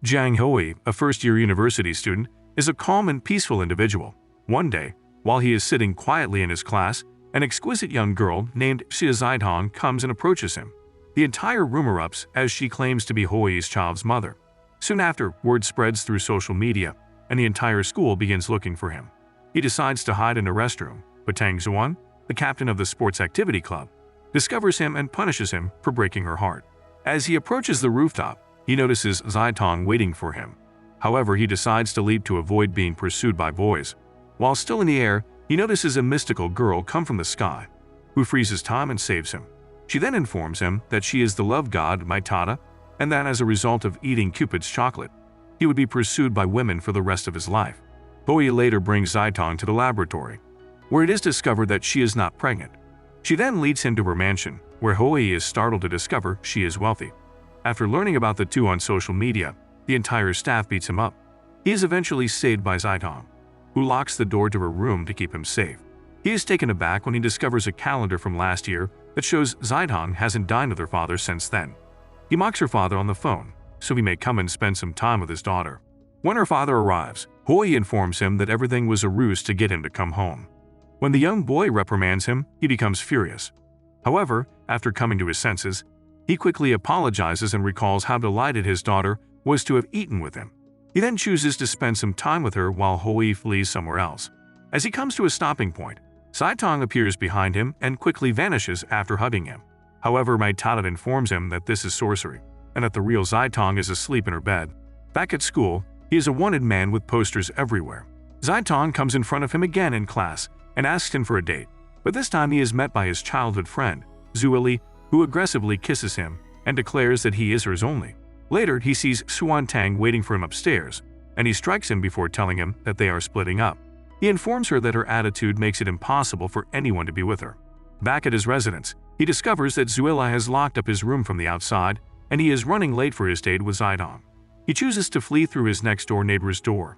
Jiang Hao Yi, a first-year university student, is a calm and peaceful individual. One day, while he is sitting quietly in his class, an exquisite young girl named Xia Zidong comes and approaches him. The entire room erupts as she claims to be Hao Yi's child's mother. Soon after, word spreads through social media, and the entire school begins looking for him. He decides to hide in a restroom, but Tang Xuan, the captain of the sports activity club, discovers him and punishes him for breaking her heart. As he approaches the rooftop, he notices Zidong waiting for him. However, he decides to leap to avoid being pursued by boys. While still in the air, he notices a mystical girl come from the sky, who freezes time and saves him. She then informs him that she is the love god Maitata, and that as a result of eating Cupid's chocolate, he would be pursued by women for the rest of his life. Hao Yi later brings Zidong to the laboratory, where it is discovered that she is not pregnant. She then leads him to her mansion, where Hao Yi is startled to discover she is wealthy. After learning about the two on social media, the entire staff beats him up. He is eventually saved by Zidong, who locks the door to her room to keep him safe. He is taken aback when he discovers a calendar from last year that shows Zidong hasn't dined with her father since then. He mocks her father on the phone, so he may come and spend some time with his daughter. When her father arrives, Hao Yi informs him that everything was a ruse to get him to come home. When the young boy reprimands him, he becomes furious. However, after coming to his senses, he quickly apologizes and recalls how delighted his daughter was to have eaten with him. He then chooses to spend some time with her while Hao Yi flees somewhere else. As he comes to a stopping point, Zidong appears behind him and quickly vanishes after hugging him. However, Maitata informs him that this is sorcery, and that the real Zidong is asleep in her bed. Back at school, he is a wanted man with posters everywhere. Zidong comes in front of him again in class and asks him for a date, but this time he is met by his childhood friend, Zueli, who aggressively kisses him and declares that he is hers only. Later, he sees Xuan Tang waiting for him upstairs, and he strikes him before telling him that they are splitting up. He informs her that her attitude makes it impossible for anyone to be with her. Back at his residence, he discovers that Zuela has locked up his room from the outside, and he is running late for his date with Zidong. He chooses to flee through his next-door neighbor's door.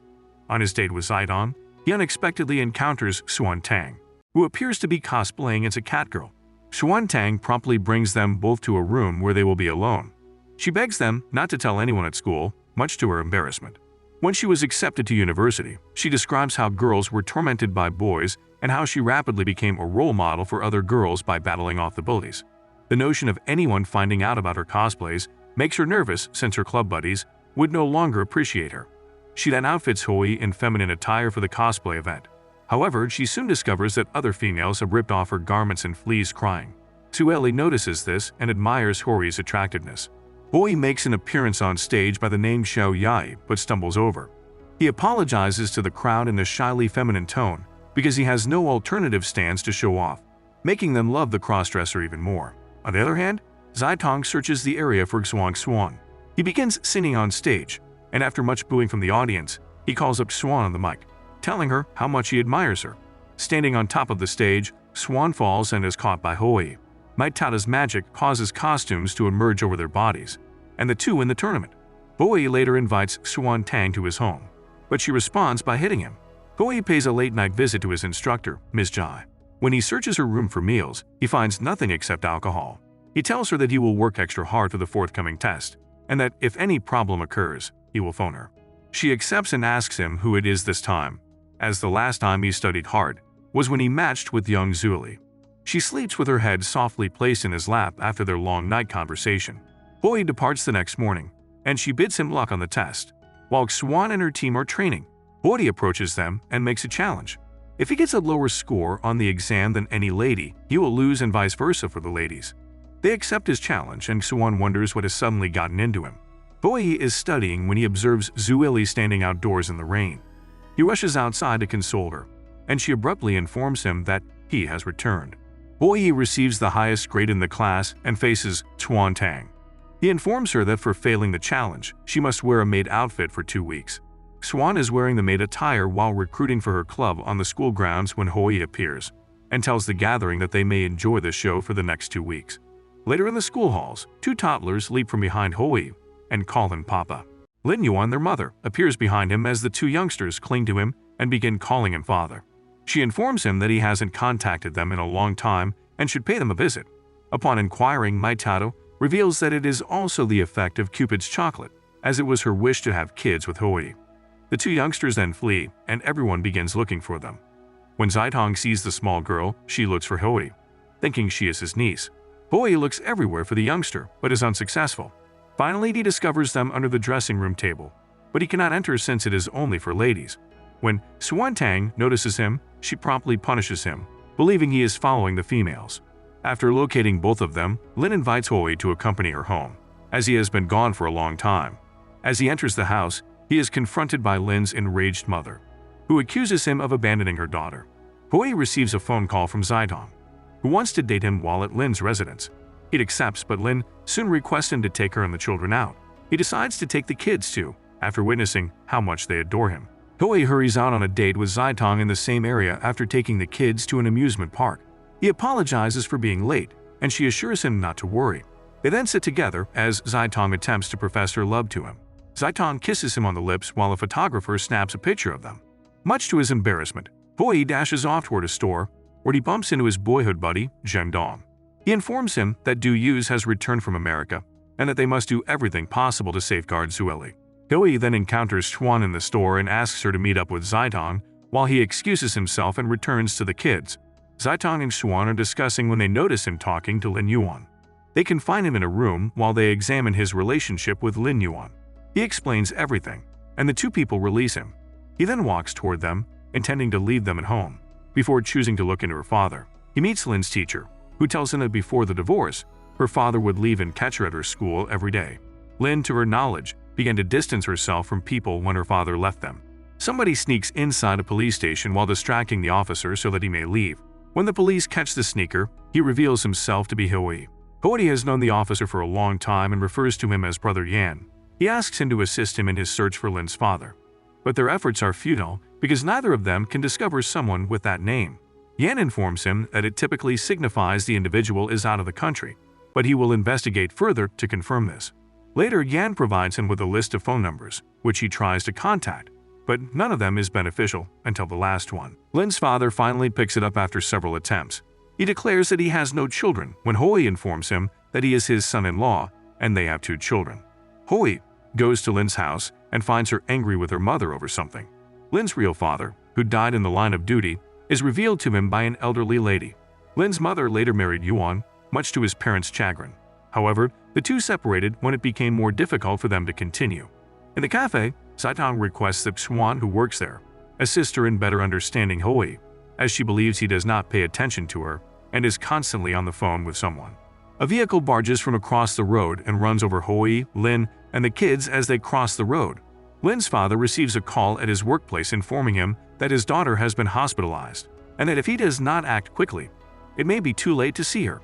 On his date with Zidong, he unexpectedly encounters Xuan Tang, who appears to be cosplaying as a cat girl. Xuan Tang promptly brings them both to a room where they will be alone. She begs them not to tell anyone at school, much to her embarrassment. When she was accepted to university, she describes how girls were tormented by boys and how she rapidly became a role model for other girls by battling off the bullies. The notion of anyone finding out about her cosplays makes her nervous since her club buddies would no longer appreciate her. She then outfits Hao Yi in feminine attire for the cosplay event. However, she soon discovers that other females have ripped off her garments and flees crying. Zueli notices this and admires Hao Yi's attractiveness. Hao Yi makes an appearance on stage by the name Xiao Yi but stumbles over. He apologizes to the crowd in a shyly feminine tone because he has no alternative stance to show off, making them love the crossdresser even more. On the other hand, Zidong searches the area for Xuan. He begins singing on stage, and after much booing from the audience, he calls up Xuan on the mic, telling her how much he admires her. Standing on top of the stage, Xuan falls and is caught by Hao Yi. Maitata's magic causes costumes to emerge over their bodies, and the two win the tournament. Hao Yi later invites Xuan Tang to his home, but she responds by hitting him. Hao Yi pays a late-night visit to his instructor, Ms. Jai. When he searches her room for meals, he finds nothing except alcohol. He tells her that he will work extra hard for the forthcoming test, and that if any problem occurs, he will phone her. She accepts and asks him who it is this time, as the last time he studied hard was when he matched with young Zueli. She sleeps with her head softly placed in his lap after their long night conversation. Hao Yi departs the next morning, and she bids him luck on the test. While Xuan and her team are training, Hao Yi approaches them and makes a challenge. If he gets a lower score on the exam than any lady, he will lose and vice versa for the ladies. They accept his challenge, and Xuan wonders what has suddenly gotten into him. Hao Yi is studying when he observes Zueli standing outdoors in the rain. He rushes outside to console her, and she abruptly informs him that he has returned. Hao Yi receives the highest grade in the class and faces Xuan Tang. He informs her that for failing the challenge, she must wear a maid outfit for 2 weeks. Xuan is wearing the maid attire while recruiting for her club on the school grounds when Hao Yi appears, and tells the gathering that they may enjoy the show for the next 2 weeks. Later in the school halls, 2 toddlers leap from behind Hao Yi and call him Papa. Lin Yuan, their mother, appears behind him as the 2 youngsters cling to him and begin calling him father. She informs him that he hasn't contacted them in a long time and should pay them a visit. Upon inquiring, Maitata reveals that it is also the effect of Cupid's chocolate, as it was her wish to have kids with Hao Yi. The two youngsters then flee, and everyone begins looking for them. When Zhaitong sees the small girl, she looks for Hao Yi, thinking she is his niece. Hao Yi looks everywhere for the youngster, but is unsuccessful. Finally, he discovers them under the dressing room table, but he cannot enter since it is only for ladies. When Xuantang notices him, she promptly punishes him, believing he is following the females. After locating both of them, Lin invites Hao Yi to accompany her home, as he has been gone for a long time. As he enters the house, he is confronted by Lin's enraged mother, who accuses him of abandoning her daughter. Hao Yi receives a phone call from Zhaitong, who wants to date him while at Lin's residence. He accepts, but Lin soon requests him to take her and the children out. He decides to take the kids too, after witnessing how much they adore him. Hao Yi hurries out on a date with Zhaitong in the same area after taking the kids to an amusement park. He apologizes for being late, and she assures him not to worry. They then sit together as Zhaitong attempts to profess her love to him. Zhaitong kisses him on the lips while a photographer snaps a picture of them. Much to his embarrassment, Hao Yi dashes off toward a store, where he bumps into his boyhood buddy, Zheng Dong. He informs him that Du Yuz has returned from America, and that they must do everything possible to safeguard Zueli. Hao Yi then encounters Xuan in the store and asks her to meet up with Zhaitong, while he excuses himself and returns to the kids. Zhaitong and Xuan are discussing when they notice him talking to Lin Yuan. They confine him in a room while they examine his relationship with Lin Yuan. He explains everything, and the two people release him. He then walks toward them, intending to leave them at home, before choosing to look into her father. He meets Lin's teacher, who tells him that before the divorce, her father would leave and catch her at her school every day. Lin, to her knowledge, began to distance herself from people when her father left them. Somebody sneaks inside a police station while distracting the officer so that he may leave. When the police catch the sneaker, he reveals himself to be Hao Yi. Hao Yi has known the officer for a long time and refers to him as Brother Yan. He asks him to assist him in his search for Lin's father. But their efforts are futile because neither of them can discover someone with that name. Yan informs him that it typically signifies the individual is out of the country, but he will investigate further to confirm this. Later, Yan provides him with a list of phone numbers, which he tries to contact, but none of them is beneficial until the last one. Lin's father finally picks it up after several attempts. He declares that he has no children when Hao Yi informs him that he is his son-in-law and they have 2 children. Hao Yi goes to Lin's house and finds her angry with her mother over something. Lin's real father, who died in the line of duty, is revealed to him by an elderly lady. Lin's mother later married Yuan, much to his parents' chagrin. However, the two separated when it became more difficult for them to continue. In the cafe, Zhaitong requests that Xuan, who works there, assist her in better understanding Hao Yi, as she believes he does not pay attention to her and is constantly on the phone with someone. A vehicle barges from across the road and runs over Hao Yi, Lin, and the kids as they cross the road. Lin's father receives a call at his workplace informing him that his daughter has been hospitalized, and that if he does not act quickly, it may be too late to see her.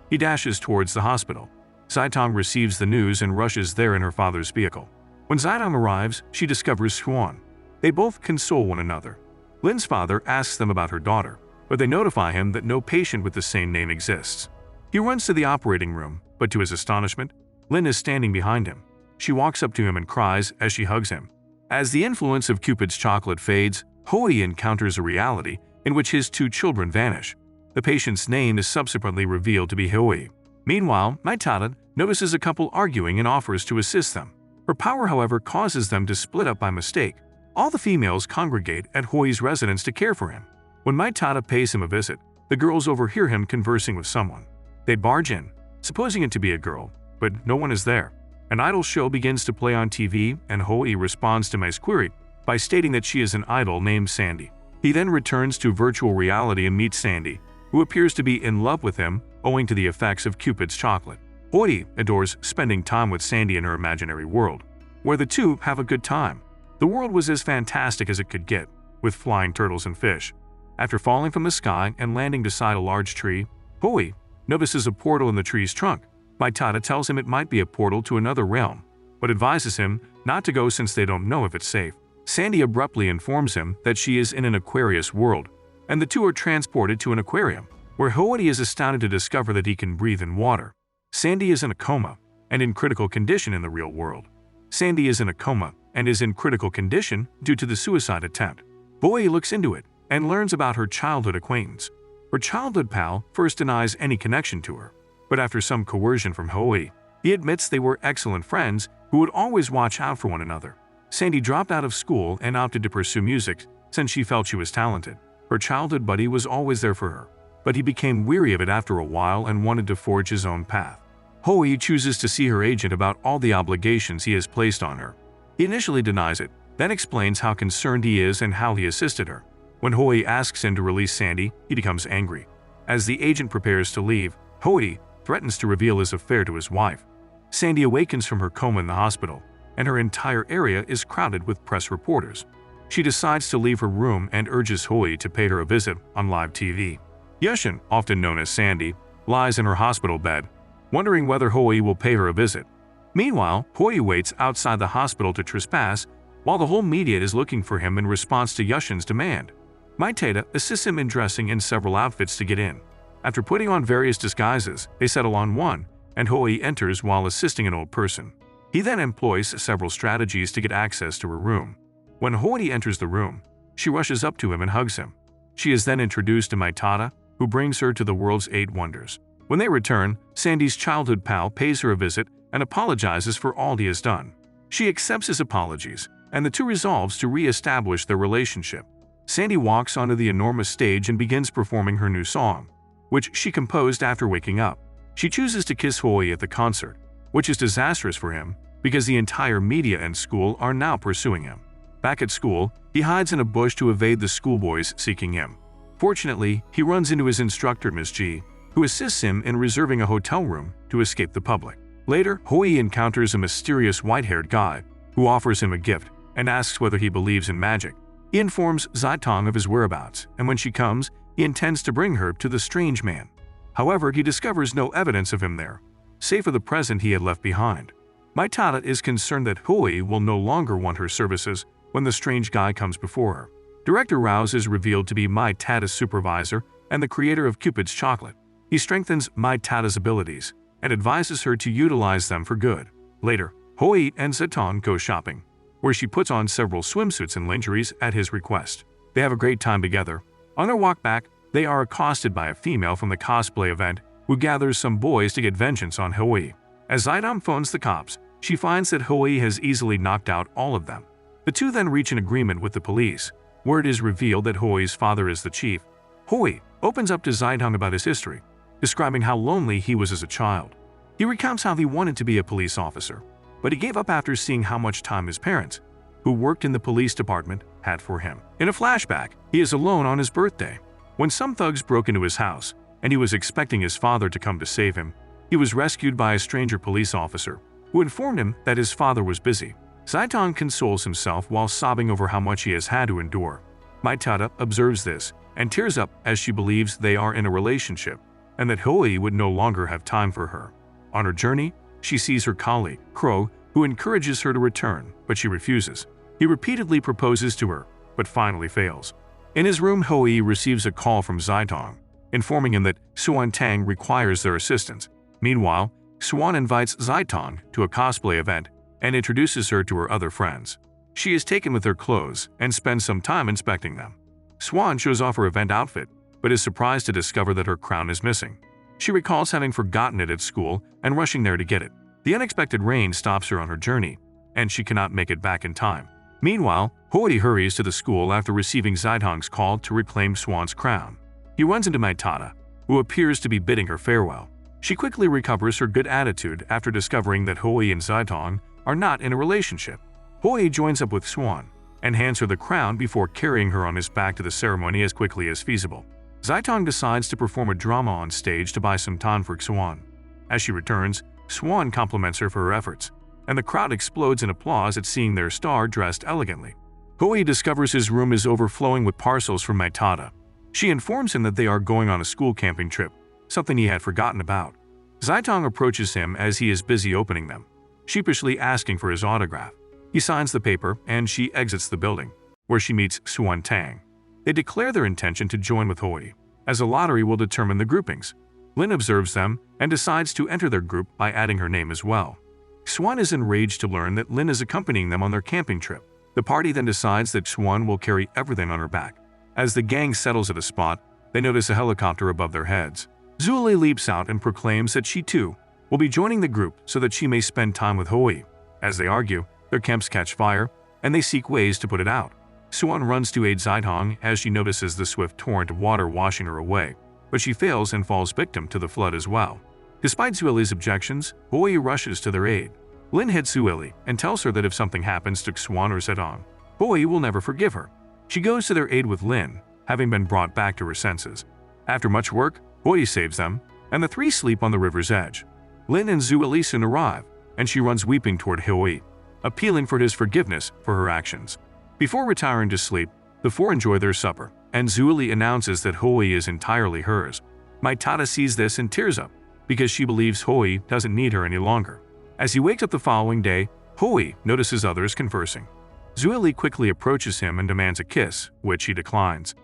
He dashes towards the hospital. Zhaitong receives the news and rushes there in her father's vehicle. When Zhaitong arrives, she discovers Xuan. They both console one another. Lin's father asks them about her daughter, but they notify him that no patient with the same name exists. He runs to the operating room, but to his astonishment, Lin is standing behind him. She walks up to him and cries as she hugs him. As the influence of Cupid's chocolate fades, Hao Yi encounters a reality in which his 2 children vanish. The patient's name is subsequently revealed to be Hao Yi. Meanwhile, Maitata notices a couple arguing and offers to assist them. Her power, however, causes them to split up by mistake. All the females congregate at Hao Yi's residence to care for him. When Maitata pays him a visit, the girls overhear him conversing with someone. They barge in, supposing it to be a girl, but no one is there. An idol show begins to play on TV, and Hao Yi responds to Mai's query by stating that she is an idol named Sandy. He then returns to virtual reality and meets Sandy, who appears to be in love with him owing to the effects of Cupid's chocolate. Hao Yi adores spending time with Sandy in her imaginary world, where the two have a good time. The world was as fantastic as it could get, with flying turtles and fish. After falling from the sky and landing beside a large tree, Hao Yi notices a portal in the tree's trunk. Maitata tells him it might be a portal to another realm, but advises him not to go since they don't know if it's safe. Sandy abruptly informs him that she is in an Aquarius world, and the two are transported to an aquarium, where Hao Yi is astounded to discover that he can breathe in water. Sandy is in a coma and in critical condition in the real world. Sandy is in a coma and is in critical condition due to the suicide attempt. Hao Yi looks into it and learns about her childhood acquaintance. Her childhood pal first denies any connection to her, but after some coercion from Hao Yi, he admits they were excellent friends who would always watch out for one another. Sandy dropped out of school and opted to pursue music since she felt she was talented. Her childhood buddy was always there for her, but he became weary of it after a while and wanted to forge his own path. Hao Yi chooses to see her agent about all the obligations he has placed on her. He initially denies it, then explains how concerned he is and how he assisted her. When Hao Yi asks him to release Sandy, he becomes angry. As the agent prepares to leave, Hao Yi threatens to reveal his affair to his wife. Sandy awakens from her coma in the hospital, and her entire area is crowded with press reporters. She decides to leave her room and urges Hao Yi to pay her a visit on live TV. Yushin, often known as Sandy, lies in her hospital bed, wondering whether Hao Yi will pay her a visit. Meanwhile, Hao Yi waits outside the hospital to trespass while the whole media is looking for him in response to Yushin's demand. Maeda assists him in dressing in several outfits to get in. After putting on various disguises, they settle on one, and Hao Yi enters while assisting an old person. He then employs several strategies to get access to her room. When Hao Yi enters the room, she rushes up to him and hugs him. She is then introduced to Maeda, who brings her to the world's 8 wonders. When they return, Sandy's childhood pal pays her a visit and apologizes for all he has done. She accepts his apologies, and the two resolves to re-establish their relationship. Sandy walks onto the enormous stage and begins performing her new song, which she composed after waking up. She chooses to kiss Hao Yi at the concert, which is disastrous for him because the entire media and school are now pursuing him. Back at school, he hides in a bush to evade the schoolboys seeking him. Fortunately, he runs into his instructor, Miss G, who assists him in reserving a hotel room to escape the public. Later, Hao Yi encounters a mysterious white-haired guy who offers him a gift and asks whether he believes in magic. He informs Zitong of his whereabouts, and when she comes, he intends to bring her to the strange man. However, he discovers no evidence of him there, save for the present he had left behind. Maeda is concerned that Hao Yi will no longer want her services when the strange guy comes before her. Director Rouse is revealed to be Maeda's supervisor and the creator of Cupid's chocolate. He strengthens Maeda's abilities and advises her to utilize them for good. Later, Hao Yi and Zitong go shopping, where she puts on several swimsuits and lingeries at his request. They have a great time together. On their walk back, they are accosted by a female from the cosplay event who gathers some boys to get vengeance on Hao Yi. As Zitong phones the cops, she finds that Hao Yi has easily knocked out all of them. The two then reach an agreement with the police, where it is revealed that Hao Yi's father is the chief. Hao Yi opens up to Zitong about his history, describing how lonely he was as a child. He recounts how he wanted to be a police officer, but he gave up after seeing how much time his parents, who worked in the police department, had for him. In a flashback, he is alone on his birthday. When some thugs broke into his house, and he was expecting his father to come to save him, he was rescued by a stranger police officer, who informed him that his father was busy. Zitong consoles himself while sobbing over how much he has had to endure. Maeda observes this and tears up as she believes they are in a relationship, and that Hao Yi would no longer have time for her. On her journey, she sees her colleague, Crow, who encourages her to return, but she refuses. He repeatedly proposes to her, but finally fails. In his room, Hao Yi receives a call from Zitong, informing him that Xuan Tang requires their assistance. Meanwhile, Xuan invites Zitong to a cosplay event and introduces her to her other friends. She is taken with her clothes and spends some time inspecting them. Xuan shows off her event outfit, but is surprised to discover that her crown is missing. She recalls having forgotten it at school and rushing there to get it. The unexpected rain stops her on her journey, and she cannot make it back in time. Meanwhile, Hao Yi hurries to the school after receiving Zitong's call to reclaim Xuan's crown. He runs into Maeda, who appears to be bidding her farewell. She quickly recovers her good attitude after discovering that Hao Yi and Zitong are not in a relationship. Hao Yi joins up with Xuan and hands her the crown before carrying her on his back to the ceremony as quickly as feasible. Zitong decides to perform a drama on stage to buy some time for Xuan. As she returns, Xuan compliments her for her efforts, and the crowd explodes in applause at seeing their star dressed elegantly. Hao Yi discovers his room is overflowing with parcels from Maeda. She informs him that they are going on a school camping trip, something he had forgotten about. Zitong approaches him as he is busy opening them, sheepishly asking for his autograph. He signs the paper and she exits the building, where she meets Xuan Tang. They declare their intention to join with Hao Yi, as a lottery will determine the groupings. Lin observes them and decides to enter their group by adding her name as well. Xuan is enraged to learn that Lin is accompanying them on their camping trip. The party then decides that Xuan will carry everything on her back. As the gang settles at a spot, they notice a helicopter above their heads. Zuli leaps out and proclaims that she too will be joining the group so that she may spend time with Hao Yi. As they argue, their camps catch fire, and they seek ways to put it out. Suan runs to aid Zidong as she notices the swift torrent of water washing her away, but she fails and falls victim to the flood as well. Despite Zueli's objections, Hao Yi rushes to their aid. Lin hits Zueli and tells her that if something happens to Xuan or Zedong, Hao Yi will never forgive her. She goes to their aid with Lin, having been brought back to her senses. After much work, Hao Yi saves them, and the three sleep on the river's edge. Lin and Zueli soon arrive, and she runs weeping toward Hao Yi, appealing for his forgiveness for her actions. Before retiring to sleep, the four enjoy their supper, and Zueli announces that Hao Yi is entirely hers. Maitada sees this and tears up, because she believes Hao Yi doesn't need her any longer. As he wakes up the following day, Hao Yi notices others conversing. Zueli quickly approaches him and demands a kiss, which he declines.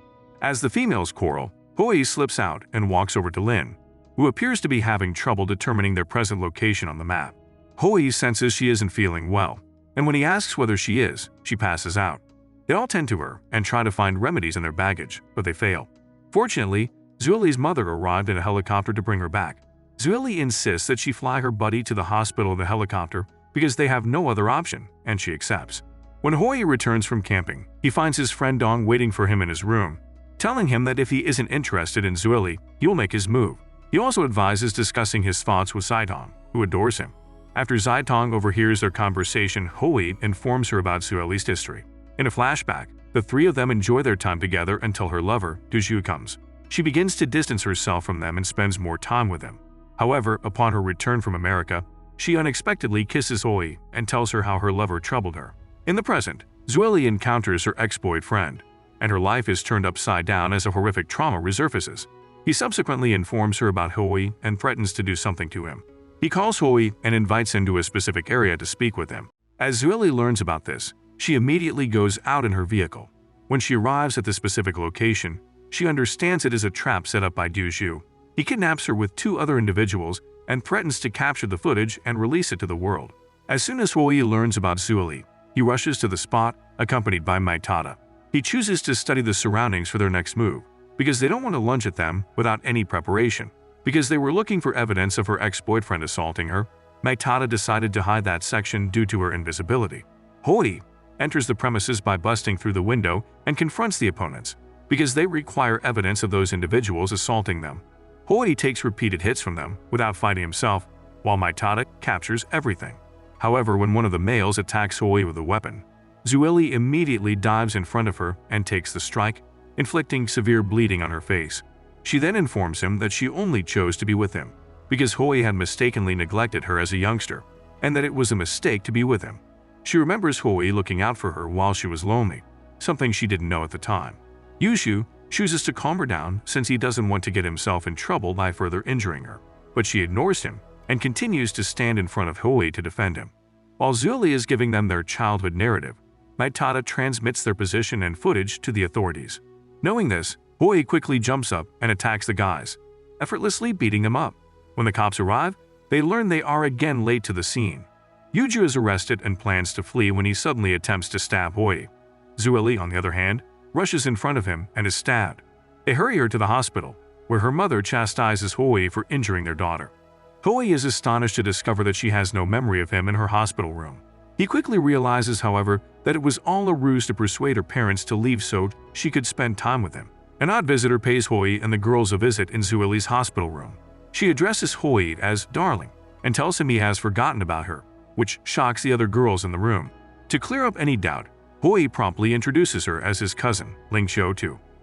As the females quarrel, Hao Yi slips out and walks over to Lin, who appears to be having trouble determining their present location on the map. Hao Yi senses she isn't feeling well, and when he asks whether she is, she passes out. They all tend to her and try to find remedies in their baggage, but they fail. Fortunately, Zueli's mother arrived in a helicopter to bring her back. Zueli insists that she fly her buddy to the hospital in the helicopter because they have no other option, and she accepts. When Hao Yi returns from camping, he finds his friend Dong waiting for him in his room, telling him that if he isn't interested in Zueli, he will make his move. He also advises discussing his thoughts with Zidong, who adores him. After Zidong overhears their conversation, Hao Yi informs her about Zueli's history. In a flashback, the three of them enjoy their time together until her lover, Duzhu, comes. She begins to distance herself from them and spends more time with him. However, upon her return from America, she unexpectedly kisses Hao Yi and tells her how her lover troubled her. In the present, Zueli encounters her ex-boyfriend, and her life is turned upside down as a horrific trauma resurfaces. He subsequently informs her about Hao Yi and threatens to do something to him. He calls Hao Yi and invites him to a specific area to speak with him. As Zueli learns about this, she immediately goes out in her vehicle. When she arrives at the specific location, she understands it is a trap set up by Duzhu. He kidnaps her with two other individuals and threatens to capture the footage and release it to the world. As soon as Hao Yi learns about Zueli, he rushes to the spot, accompanied by Maitada. He chooses to study the surroundings for their next move, because they don't want to lunge at them without any preparation. Because they were looking for evidence of her ex-boyfriend assaulting her, Maitada decided to hide that section due to her invisibility. Hao Yi enters the premises by busting through the window and confronts the opponents, because they require evidence of those individuals assaulting them. Hao Yi takes repeated hits from them without fighting himself, while Maitada captures everything. However, when one of the males attacks Hao Yi with a weapon, Zueli immediately dives in front of her and takes the strike, inflicting severe bleeding on her face. She then informs him that she only chose to be with him because Hao Yi had mistakenly neglected her as a youngster, and that it was a mistake to be with him. She remembers Hao Yi looking out for her while she was lonely, something she didn't know at the time. Yushu chooses to calm her down since he doesn't want to get himself in trouble by further injuring her, but she ignores him and continues to stand in front of Hao Yi to defend him. While Zueli is giving them their childhood narrative, Maitada transmits their position and footage to the authorities. Knowing this, Hao Yi quickly jumps up and attacks the guys, effortlessly beating them up. When the cops arrive, they learn they are again late to the scene. Yuju is arrested and plans to flee when he suddenly attempts to stab Hao Yi. Zueli, on the other hand, rushes in front of him and is stabbed. They hurry her to the hospital, where her mother chastises Hao Yi for injuring their daughter. Hao Yi is astonished to discover that she has no memory of him in her hospital room. He quickly realizes, however, that it was all a ruse to persuade her parents to leave so she could spend time with him. An odd visitor pays Hao Yi and the girls a visit in Zueli's hospital room. She addresses Hao Yi as darling and tells him he has forgotten about her, which shocks the other girls in the room. To clear up any doubt, Hao Yi promptly introduces her as his cousin, Ling Xiu.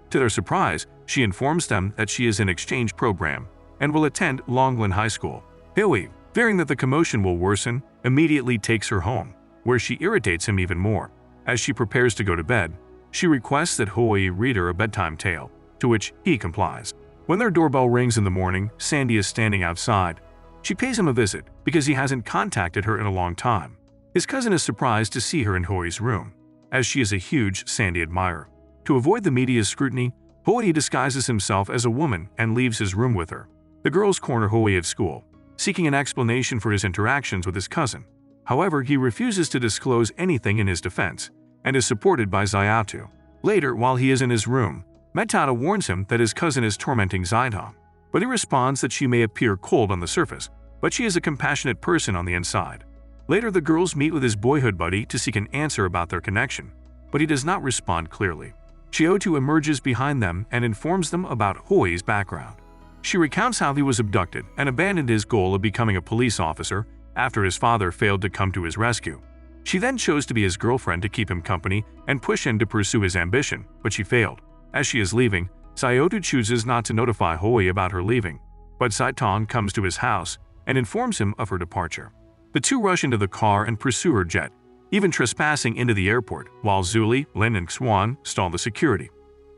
To their surprise, she informs them that she is in exchange program and will attend Longlin High School. Hao Yi, fearing that the commotion will worsen, immediately takes her home, where she irritates him even more. As she prepares to go to bed, she requests that Hao Yi read her a bedtime tale, to which he complies. When their doorbell rings in the morning, Sandy is standing outside. She pays him a visit because he hasn't contacted her in a long time. His cousin is surprised to see her in Hao Yi's room, as she is a huge Sandy admirer. To avoid the media's scrutiny, Hao Yi disguises himself as a woman and leaves his room with her. The girls corner Hao Yi at school, seeking an explanation for his interactions with his cousin. However, he refuses to disclose anything in his defense, and is supported by Zayatu. Later, while he is in his room, Maitada warns him that his cousin is tormenting Zidong, but he responds that she may appear cold on the surface, but she is a compassionate person on the inside. Later, the girls meet with his boyhood buddy to seek an answer about their connection, but he does not respond clearly. Chiotu emerges behind them and informs them about Hao Yi's background. She recounts how he was abducted and abandoned his goal of becoming a police officer after his father failed to come to his rescue. She then chose to be his girlfriend to keep him company and push him to pursue his ambition, but she failed. As she is leaving, Chiotu chooses not to notify Hao Yi about her leaving, but Saitong comes to his house and informs him of her departure. The two rush into the car and pursue her jet, even trespassing into the airport, while Zuli, Lin, and Xuan stall the security.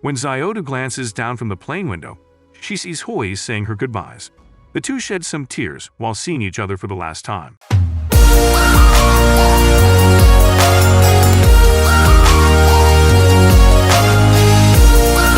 When Chiotu glances down from the plane window, she sees Hao Yi saying her goodbyes. The two shed some tears while seeing each other for the last time.